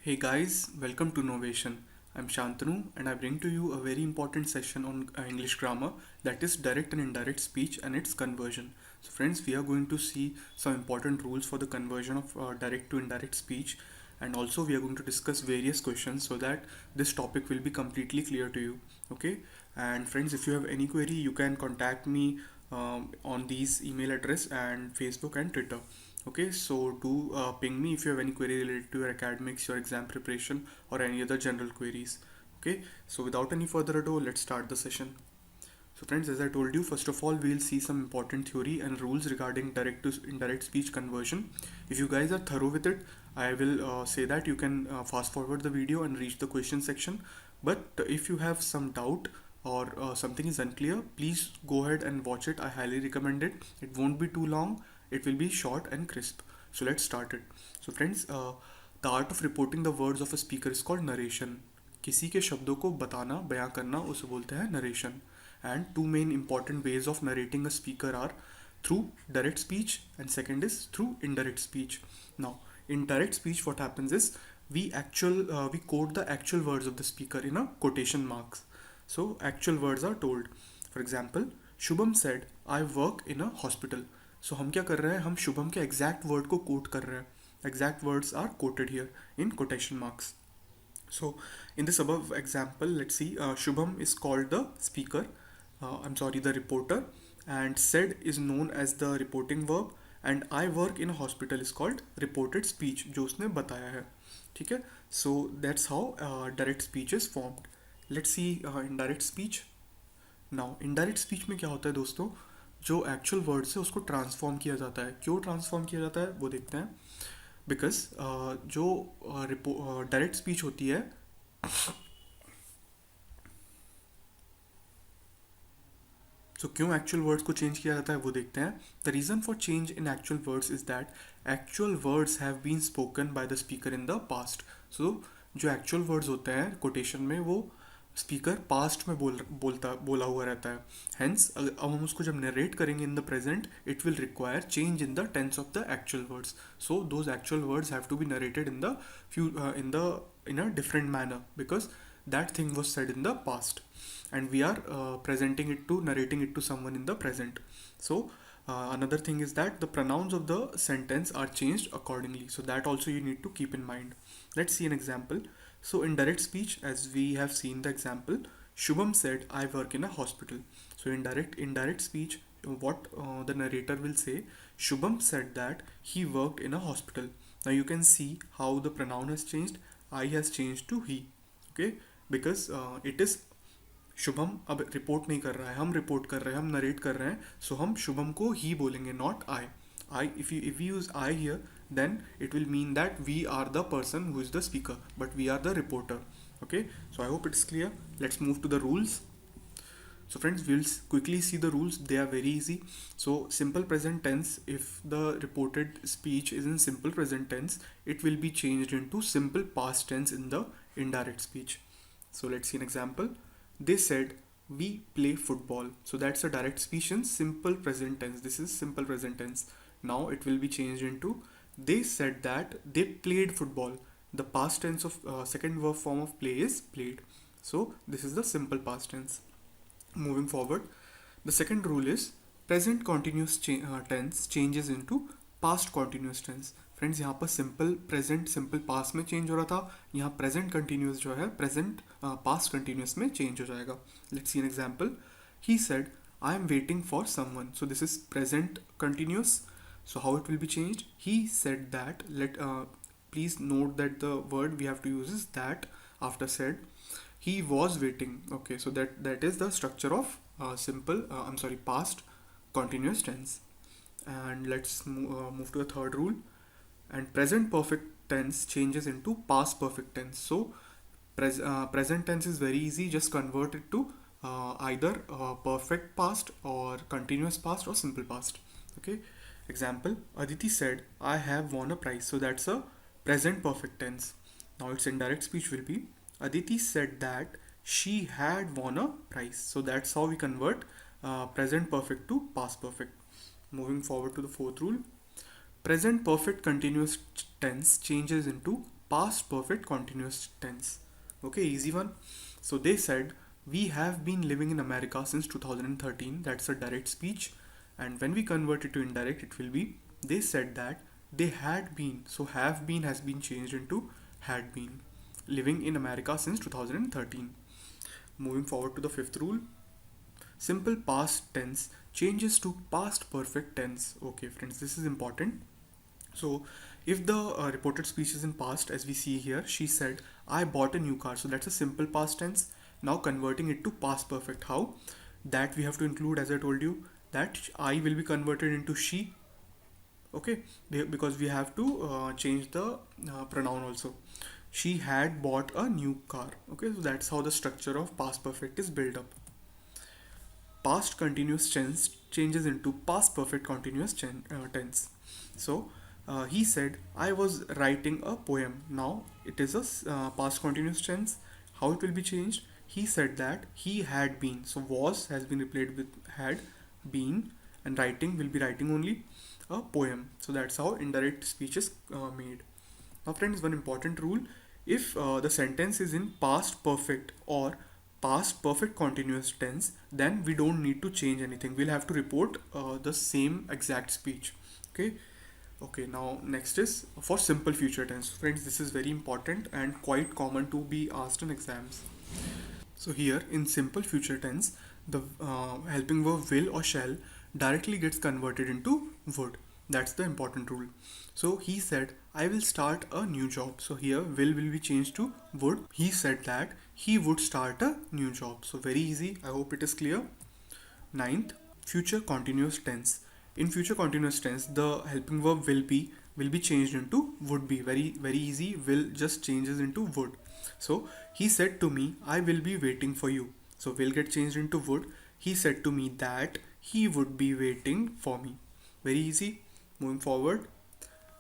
Hey guys, welcome to Novation. I'm Shantanu and I bring to you a very important session on English grammar, that is direct and indirect speech and its conversion. So friends, we are going to see some important rules for the conversion of direct to indirect speech, and also we are going to discuss various questions so that this topic will be completely clear to you. Okay? And friends, if you have any query, you can contact me on these email address and Facebook and Twitter. Okay, so do ping me if you have any query related to your academics, your exam preparation, or any other general queries. Okay, so without any further ado, let's start the session. So friends, as I told you, first of all, we'll see some important theory and rules regarding direct to indirect speech conversion. If you guys are thorough with it, I will say that you can fast forward the video and reach the question section. But if you have some doubt or something is unclear, please go ahead and watch it. I highly recommend it. It won't be too long. It will be short and crisp. So let's start it. So friends, the art of reporting the words of a speaker is called narration. किसी के शब्दों को बताना, बयां करना, उसे बोलते हैं narration. And two main important ways of narrating a speaker are through direct speech and second is through indirect speech. Now in direct speech, what happens is we quote the actual words of the speaker in a quotation marks. So actual words are told. For example, Shubham said I work in a hospital. So हम क्या कर रहे हैं, हम शुभम के exact word को quote कर रहे हैं. Exact words are quoted here in quotation marks. So in this above example, let's see, Shubham is called the speaker, the reporter, and said is known as the reporting verb, and I work in a hospital is called reported speech, जो उसने बताया है. ठीक है. So that's how direct speech is formed. Let's see indirect speech. Now indirect speech में क्या होता है दोस्तों, जो एक्चुअल वर्ड्स है उसको ट्रांसफॉर्म किया जाता है. क्यों ट्रांसफॉर्म किया जाता है वो देखते हैं. बिकॉज जो डायरेक्ट स्पीच होती है, तो क्यों एक्चुअल वर्ड्स को चेंज किया जाता है वो देखते हैं. The reason for change in actual words is that actual words have been spoken by the speaker in the past. So जो एक्चुअल वर्ड्स होते हैं कोटेशन में, वो स्पीकर पास्ट में बोला हुआ रहता है. हेंस अब हम उसको जब नरेट करेंगे in the present, it will require change in the tense of the actual words. So those actual words have to be narrated in a different manner because that thing was said in the past and we are narrating it to someone in the present. So another thing is that the pronouns of the sentence are changed accordingly, so that also you need to keep in mind. Let's see an example. So in direct speech, as we have seen the example, Shubham said I work in a hospital. So in indirect speech, what the narrator will say, Shubham said that he worked in a hospital. Now you can see how the pronoun has changed. I has changed to he. Okay, because it is Shubham अब report नहीं कर रहा है, हम report कर रहे हैं, हम नरेट कर रहे हैं. सो हम शुभम को ही बोलेंगे, not I. If you use I hear, then it will mean that we are the person who is the speaker, but we are the reporter. Okay, so I hope it's clear. Let's move to the rules. So friends, we'll quickly see the rules. They are very easy. So simple present tense, if the reported speech is in simple present tense, it will be changed into simple past tense in the indirect speech. So let's see an example. They said we play football. So that's a direct speech in simple present tense. This is simple present tense. Now it will be changed into they said that they played football. The past tense of second verb form of play is played. So this is the simple past tense. Moving forward, the second rule is present continuous tense changes into past continuous tense. Friends यहाँ पर simple present simple past में change हो रहा था, यहाँ present continuous जो है present past continuous में चेंज हो जाएगा. Let's see an example. He said I am waiting for someone. So this is present continuous. So how it will be changed? He said that. Please note that the word we have to use is that after said. He was waiting. Okay, so that is the structure of past continuous tense. And let's move to the third rule. And present perfect tense changes into past perfect tense. So present tense is very easy. Just convert it to either perfect past or continuous past or simple past. Okay. Example, Aditi said, I have won a prize. So that's a present perfect tense. Now its indirect speech will be, Aditi said that she had won a prize. So that's how we convert present perfect to past perfect. Moving forward to the fourth rule. Present perfect continuous tense changes into past perfect continuous tense. Okay, easy one. So they said, we have been living in America since 2013. That's a direct speech. And when we convert it to indirect, it will be, they said that they had been. So have been has been changed into had been. Living in America since 2013. Moving forward to the fifth rule, simple past tense changes to past perfect tense. Okay, friends, this is important. So, if the reported speech is in past, as we see here, she said, I bought a new car. So, that's a simple past tense. Now, converting it to past perfect. How? That we have to include, as I told you, that I will be converted into she. Okay, because we have to change the pronoun also. She had bought a new car. Okay, so that's how the structure of past perfect is built up. Past continuous tense changes into past perfect continuous tense. So he said, I was writing a poem. Now it is a past continuous tense. How it will be changed? He said that he had been. So was has been replaced with had been, and writing will be writing only a poem. So that's how indirect speech is made. Now, friends, one important rule, if the sentence is in past perfect or past perfect continuous tense, then we don't need to change anything. We'll have to report the same exact speech. Okay. Okay, now next is for simple future tense. Friends, this is very important and quite common to be asked in exams. So here in simple future tense, the helping verb will or shall directly gets converted into would. That's the important rule. So he said, I will start a new job. So here will be changed to would. He said that he would start a new job. So very easy. I hope it is clear. Ninth, future continuous tense. In future continuous tense, the helping verb will be changed into would be. Very easy. Will just changes into would. So he said to me, I will be waiting for you. So will get changed into would. He said to me that he would be waiting for me. Very easy. Moving forward.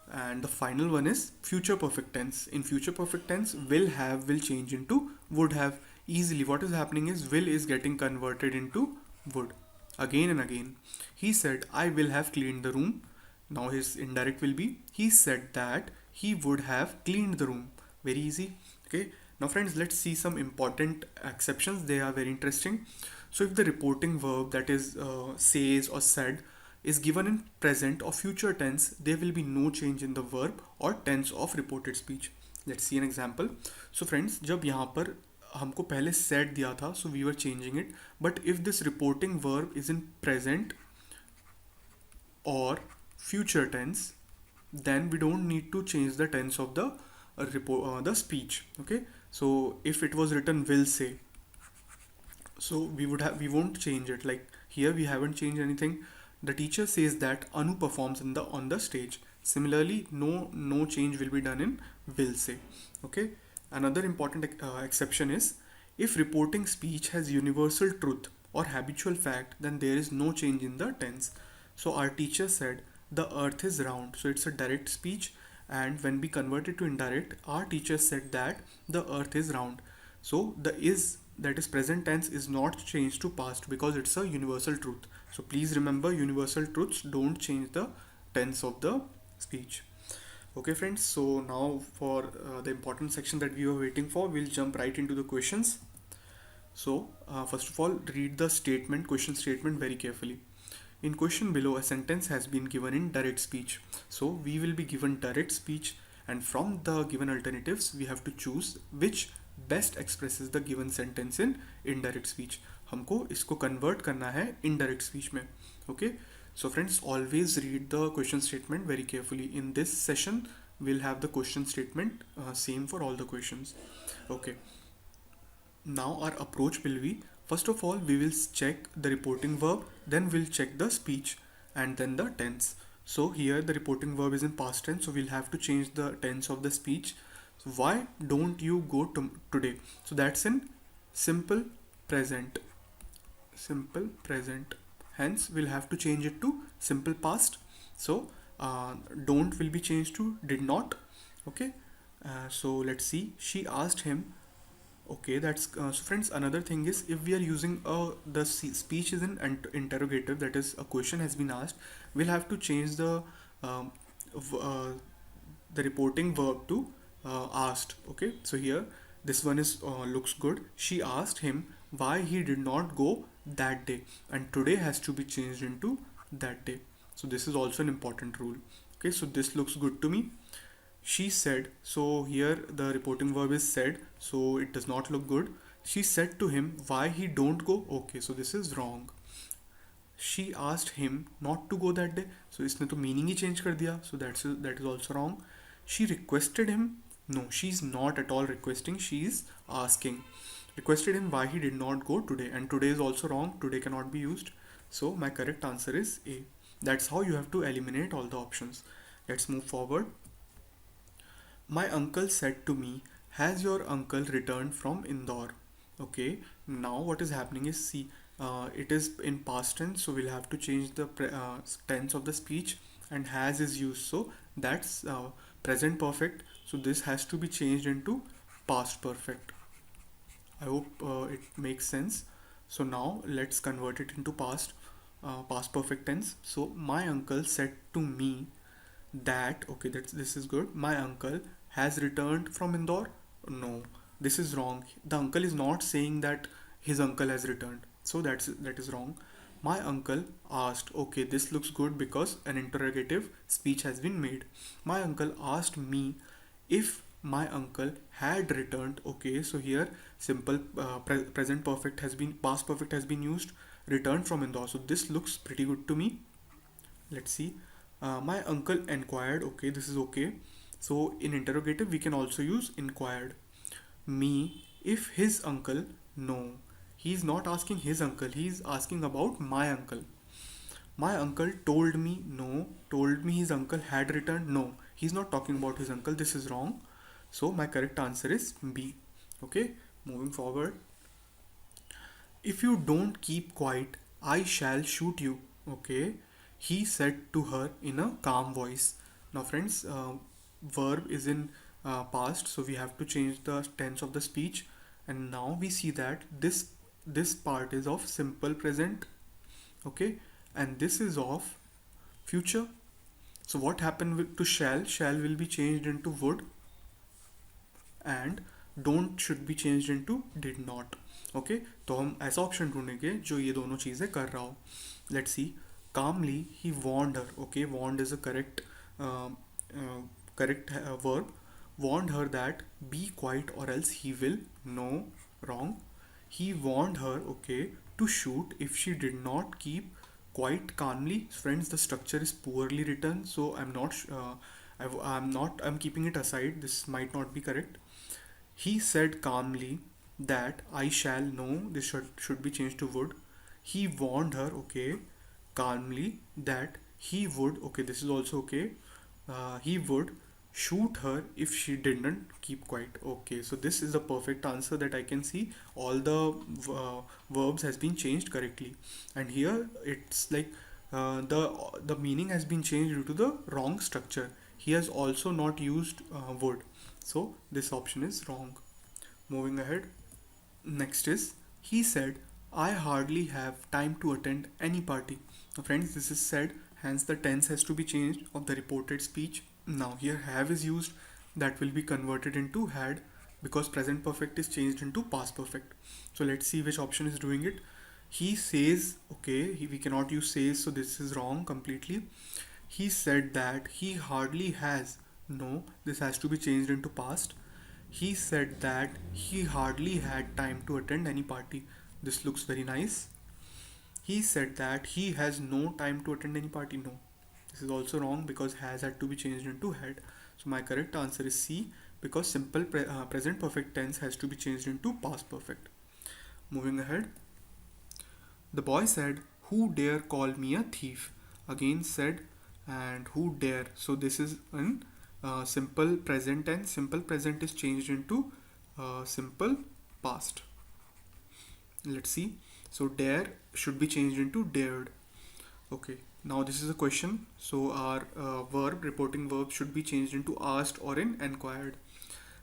And the final one is future perfect tense. In future perfect tense, will change into would have easily. What is happening is will is getting converted into would again and again. He said, I will have cleaned the room. Now his indirect will be, he said that he would have cleaned the room. Very easy. Okay. Now, friends, let's see some important exceptions. They are very interesting. So, if the reporting verb, that is says or said, is given in present or future tense, there will be no change in the verb or tense of reported speech. Let's see an example. So, friends, जब यहाँ पर हमको पहले said दिया था, so we were changing it. But if this reporting verb is in present or future tense, then we don't need to change the tense of the speech. Okay. So if it was written will say, so we won't change it. Like here we haven't changed anything. The teacher says that Anu performs on the stage. Similarly, no change will be done in will say. Okay. Another important exception is if reporting speech has universal truth or habitual fact, then there is no change in the tense. So our teacher said the earth is round. So it's a direct speech, and when we convert it to indirect, our teacher said that the earth is round. So the is, that is present tense, is not changed to past because it's a universal truth. So please remember, universal truths don't change the tense of the speech. Okay, friends, so now for the important section that we were waiting for, we'll jump right into the questions. So first of all, read the question statement very carefully. In question below, a sentence has been given in direct speech. So we will be given direct speech, and from the given alternatives, we have to choose which best expresses the given sentence in indirect speech. हमको इसको convert करना है indirect speech में. Okay. So friends, always read the question statement very carefully. In this session, we'll have the question statement same for all the questions. Okay. Now our approach will be, first of all, we will check the reporting verb, then we'll check the speech, and then the tense. So here the reporting verb is in past tense, so we'll have to change the tense of the speech. So why don't you go today? So that's in simple present. Simple present. Hence we'll have to change it to simple past. So don't will be changed to did not. Okay. So let's see. She asked him. Okay, that's so friends. Another thing is, if we are using the speech is an interrogative, that is a question has been asked, we'll have to change um, v- uh, the reporting verb to asked. Okay, so here this one is looks good. She asked him why he did not go that day, and today has to be changed into that day. So this is also an important rule. Okay, so this looks good to me. She said, so here the reporting verb is said, so it does not look good. She said to him why he don't go. Okay, so this is wrong. She asked him not to go that day, so इसने तो meaning ही change कर दिया, so that is also wrong. She requested him. No, she's not at all requesting, she is asking. Requested him why he did not go today, and today is also wrong, today cannot be used. So my correct answer is A. That's how you have to eliminate all the options. Let's move forward. My uncle said to me, has your uncle returned from Indore? Okay, now what is happening is, see, it is in past tense, so we'll have to change the tense of the speech, and has is used, so that's present perfect. So this has to be changed into past perfect. I hope it makes sense. So now let's convert it into past perfect tense. So my uncle said to me that, okay, this is good. My uncle has returned from Indore. No, this is wrong. The uncle is not saying that his uncle has returned, so that is wrong. My uncle asked. Okay, this looks good because an interrogative speech has been made. My uncle asked me if my uncle had returned. Okay, so here simple present perfect has been, past perfect has been used, returned from Indore, so this looks pretty good to me. Let's see. My uncle inquired. Okay, this is okay. So in interrogative we can also use inquired. Me if his uncle. No, he's not asking his uncle, he's asking about my uncle. My uncle told me. No, told me his uncle had returned. No, he's not talking about his uncle, this is wrong. So my correct answer is B. Okay, moving forward. If you don't keep quiet, I shall shoot you. Okay, he said to her in a calm voice. Now, friends, verb is in past, so we have to change the tense of the speech. And now we see that this part is of simple present. Okay, and this is of future. So what happened to shall? Shall will be changed into would, and don't should be changed into did not. Okay, तो हम ऐसा option ढूंढेंगे जो ये दोनों चीज़ें कर रहा हो. Let's see. Calmly he warned her. Okay, warned is a correct verb. Warned her that be quiet or else he will. No, wrong. He warned her, okay, to shoot if she did not keep quiet calmly. Friends, the structure is poorly written, so I'm keeping it aside, this might not be correct. He said calmly that I shall. No, this should be changed to would. He warned her, okay, calmly that he would. Okay, this is also okay. He would shoot her if she didn't keep quiet. Okay, so this is the perfect answer that I can see. All the verbs has been changed correctly, and here it's like the meaning has been changed due to the wrong structure. He has also not used would, so this option is wrong. Moving ahead. Next is, he said, I hardly have time to attend any party. Now, friends, this is said, hence the tense has to be changed of the reported speech. Now, here have is used, that will be converted into had because present perfect is changed into past perfect. So, let's see which option is doing it. He says, okay, we cannot use says, so this is wrong completely. He said that he hardly has. No, this has to be changed into past. He said that he hardly had time to attend any party. This looks very nice. He said that he has no time to attend any party. No, this is also wrong because has had to be changed into had. So my correct answer is C because simple present perfect tense has to be changed into past perfect. Moving ahead. The boy said, who dare call me a thief? Again said and who dare. So this is in simple present tense. Simple present is changed into simple past. Let's see. So dare should be changed into dared. Okay, now this is a question. So our reporting verb should be changed into asked or in enquired.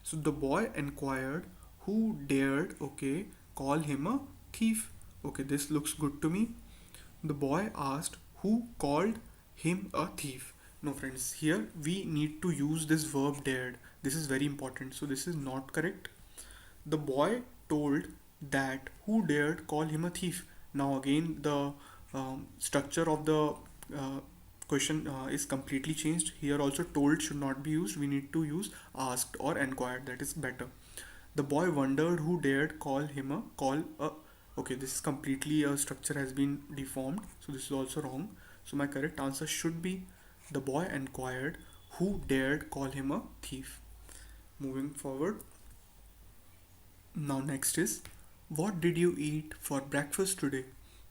So the boy enquired who dared, okay, call him a thief. Okay, this looks good to me. The boy asked who called him a thief. No, friends, here we need to use this verb dared. This is very important. So this is not correct. The boy told that who dared call him a thief. Now again the structure of the uh, question is completely changed. Here also told should not be used. We need to use asked or enquired. That is better. The boy wondered who dared call a. Okay, this is completely a structure has been deformed. So this is also wrong. So my correct answer should be the boy enquired who dared call him a thief. Moving forward. Now next is, what did you eat for breakfast today?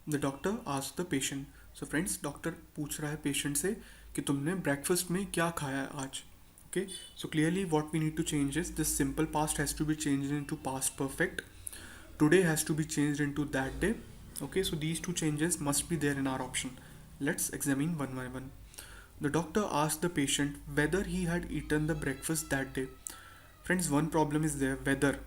The doctor asked the patient. So friends, doctor पूछ रहा है patient से कि तुमने breakfast में क्या खाया है आज. Okay, so clearly what we need to change is this simple past has to be changed into past perfect. Today has to be changed into that day. Okay, so these two changes must be there in our option. Let's examine one by one. The doctor asked the patient whether he had eaten the breakfast that day. Friends, one problem is there, whether.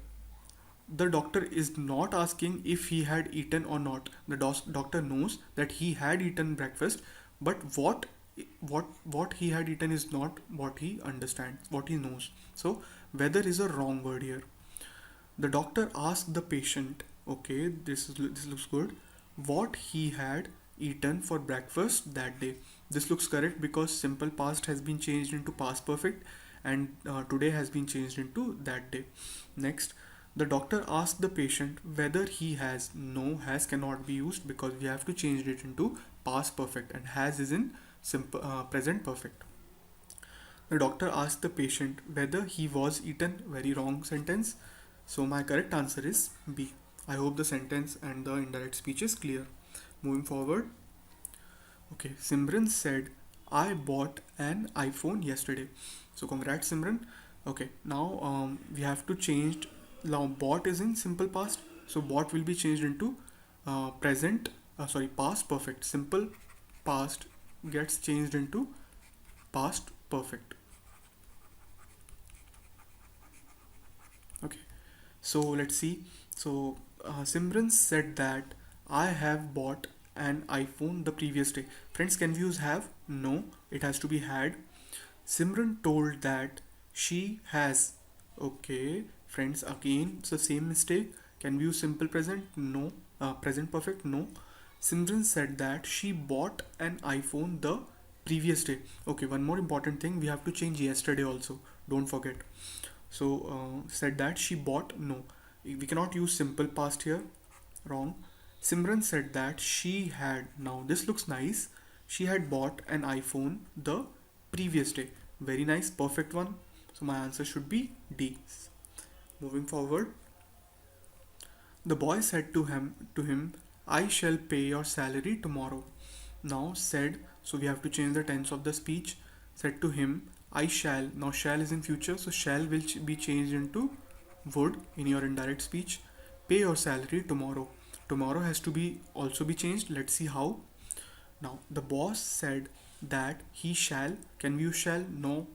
The doctor is not asking if he had eaten or not. The doctor knows that he had eaten breakfast, but what he had eaten is not what he understands, what he knows. So whether is a wrong word here. The doctor asked the patient, okay, this looks good, what he had eaten for breakfast that day. This looks correct because simple past has been changed into past perfect, and today has been changed into that day. Next, the doctor asked the patient whether he has. No, has cannot be used because we have to change it into past perfect, and has is in simple present perfect. The doctor asked the patient whether he was eaten. Very wrong sentence. So my correct answer is B. I hope the sentence and the indirect speech is clear. Moving forward. Okay, Simran said, I bought an iPhone yesterday. So congrats, Simran. Okay, now we have to change. Now bought is in simple past, so bought will be changed into present. Past perfect. Simple past gets changed into past perfect. Okay, so let's see. So Simran said that I have bought an iPhone the previous day. Friends, can we use have? No, it has to be had. Simran told that she has. Okay, friends, again it's the same mistake. Can we use simple present? No. Present perfect? No. Simran said that she bought an iPhone the previous day. Okay, one more important thing, we have to change yesterday also. Don't forget. So said that she bought. No, we cannot use simple past here. Wrong. Simran said that she had. Now this looks nice. She had bought an iPhone the previous day. Very nice, perfect one. So my answer should be D. Moving forward. The boy said to him, I shall pay your salary tomorrow. Now said, so we have to change the tense of the speech. Said to him, I shall. Now shall is in future, so shall will be changed into would in your indirect speech. Pay your salary tomorrow. Tomorrow has to be also be changed. Let's see how. Now the boss said that he shall. Can we use shall? No.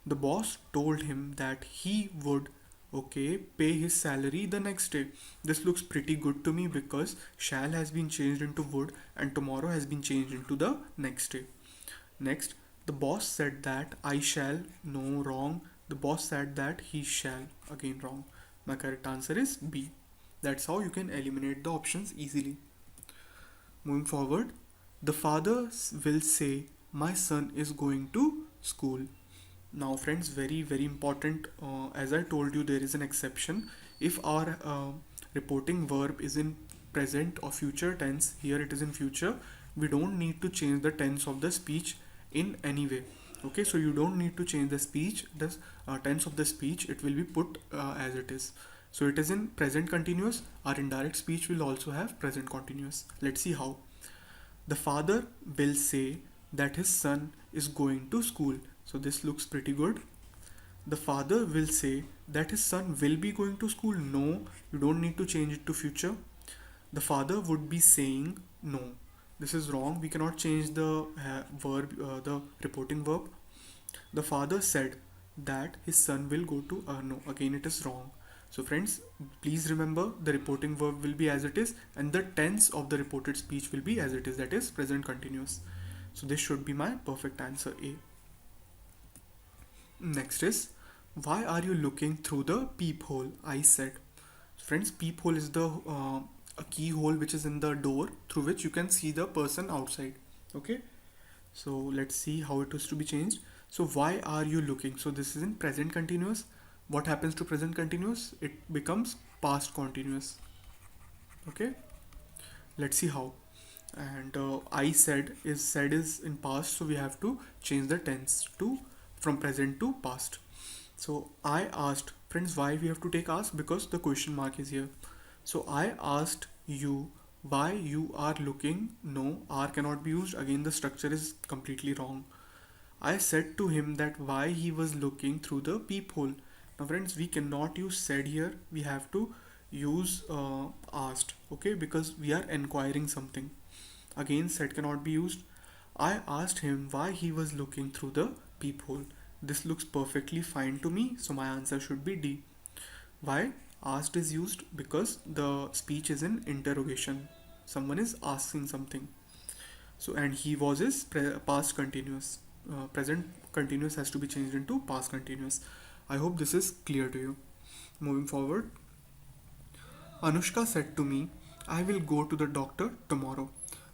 The boss told him that he would, okay, pay his salary the next day. This looks pretty good to me because shall has been changed into would and tomorrow has been changed into the next day. Next, the boss said that I shall. No, wrong. The boss said that he shall. Again, wrong. My correct answer is B. That's how you can eliminate the options easily. Moving forward, the father will say, my son is going to school. Now, friends, very important. As I told you, there is an exception. If our reporting verb is in present or future tense, here it is in future, we don't need to change the tense of the speech in any way. Okay, so you don't need to change the speech, the tense of the speech, it will be put as it is. So it is in present continuous. Our indirect speech will also have present continuous. Let's see how. The father will say that his son is going to school. So this looks pretty good. The father will say that his son will be going to school. No, you don't need to change it to future. The father would be saying. No, this is wrong. We cannot change the verb, the reporting verb. The father said that his son will go to. No, again it is wrong. So friends, please remember the reporting verb will be as it is and the tense of the reported speech will be as it is, that is present continuous. So this should be my perfect answer, A. Next is, why are you looking through the peephole? I said. Friends, peephole is the a keyhole which is in the door through which you can see the person outside. Okay, so let's see how it is to be changed. So why are you looking? So this is in present continuous. What happens to present continuous? It becomes past continuous. Okay, let's see how. And I said is in past, so we have to change the tense to from present to past. So I asked, friends, why we have to take ask? Because the question mark is here. So I asked you why you are looking. No, are cannot be used. Again, the structure is completely wrong. I said to him that why he was looking through the peephole. Now, friends, we cannot use said here. We have to use asked, okay, because we are inquiring something. Again, said cannot be used. I asked him why he was looking through the peephole. This looks perfectly fine to me, so my answer should be D. Why? Asked is used because the speech is in interrogation. Someone is asking something. So, and he was is past continuous. Present continuous has to be changed into past continuous. I hope this is clear to you. Moving forward, Anushka said to me, I will go to the doctor tomorrow.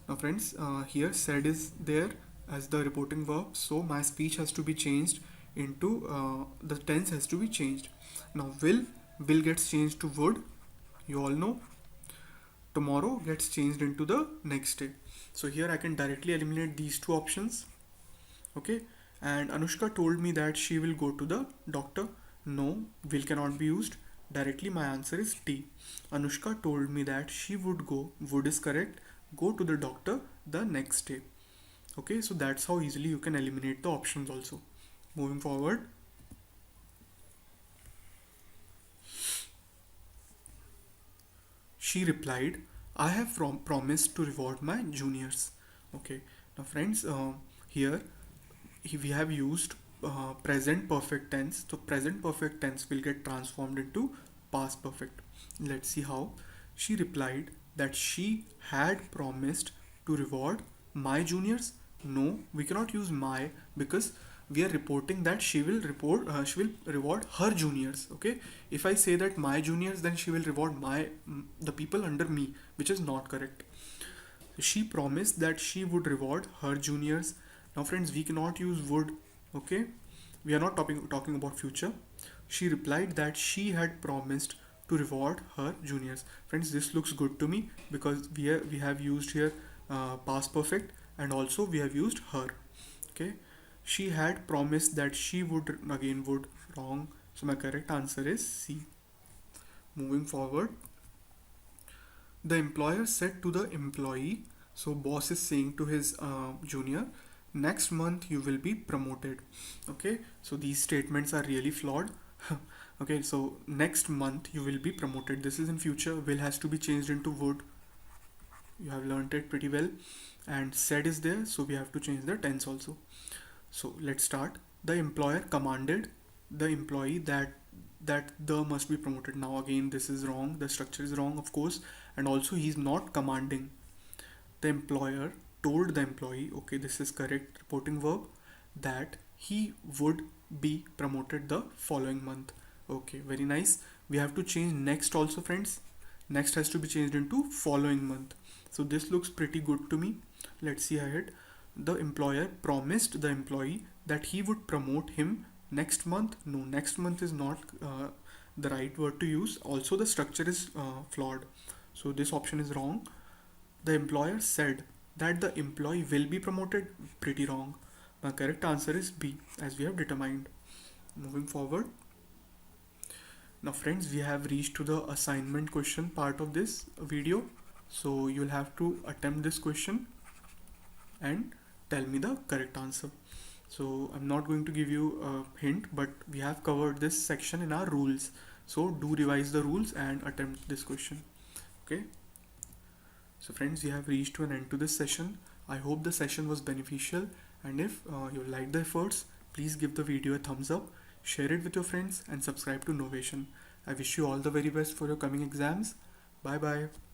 Now, friends, here said is there as the reporting verb, so my speech has to be changed into the tense has to be changed. Now, will gets changed to would. You all know. Tomorrow gets changed into the next day. So here I can directly eliminate these two options. Okay, and Anushka told me that she will go to the doctor. No, will cannot be used. Directly my answer is D. Anushka told me that she would go, would is correct, go to the doctor the next day. Okay, so that's how easily you can eliminate the options also. Moving forward, she replied, I have promised to reward my juniors. Okay, now friends, here we have used present perfect tense. So present perfect tense will get transformed into past perfect. Let's see how. She replied that she had promised to reward my juniors. No, we cannot use my because we are reporting that she will reward her juniors. Okay, if I say that my juniors, then she will reward the people under me, which is not correct. She promised that she would reward her juniors. Now, friends, we cannot use would. Okay, we are not talking about future. She replied that she had promised to reward her juniors. Friends, this looks good to me because we have used here past perfect, and also we have used her. Okay, she had promised that she would, again would, wrong. So my correct answer is C. Moving forward, the employer said to the employee, so boss is saying to his junior, next month you will be promoted. Okay, so these statements are really flawed. Okay, so next month you will be promoted, this is in future. Will has to be changed into would. You have learned it pretty well. And said is there, so we have to change the tense also. So let's start. The employer commanded the employee that the must be promoted. Now again, this is wrong, the structure is wrong, of course. And also he's not commanding. The employer told the employee, okay, this is correct reporting verb, that he would be promoted the following month. Okay, very nice. We have to change next also, friends. Next has to be changed into following month. So this looks pretty good to me. Let's see ahead. The employer promised the employee that he would promote him next month. No, next month is not the right word to use. Also the structure is flawed, so this option is wrong. The employer said that the employee will be promoted. Pretty wrong. My correct answer is B, as we have determined. Moving forward, now friends, we have reached to the assignment question part of this video. So you'll have to attempt this question and tell me the correct answer. So I'm not going to give you a hint, but we have covered this section in our rules. So do revise the rules and attempt this question. Okay. So friends, we have reached to an end to this session. I hope the session was beneficial, and if you like the efforts, please give the video a thumbs up, share it with your friends, and subscribe to Novation. I wish you all the very best for your coming exams. Bye bye.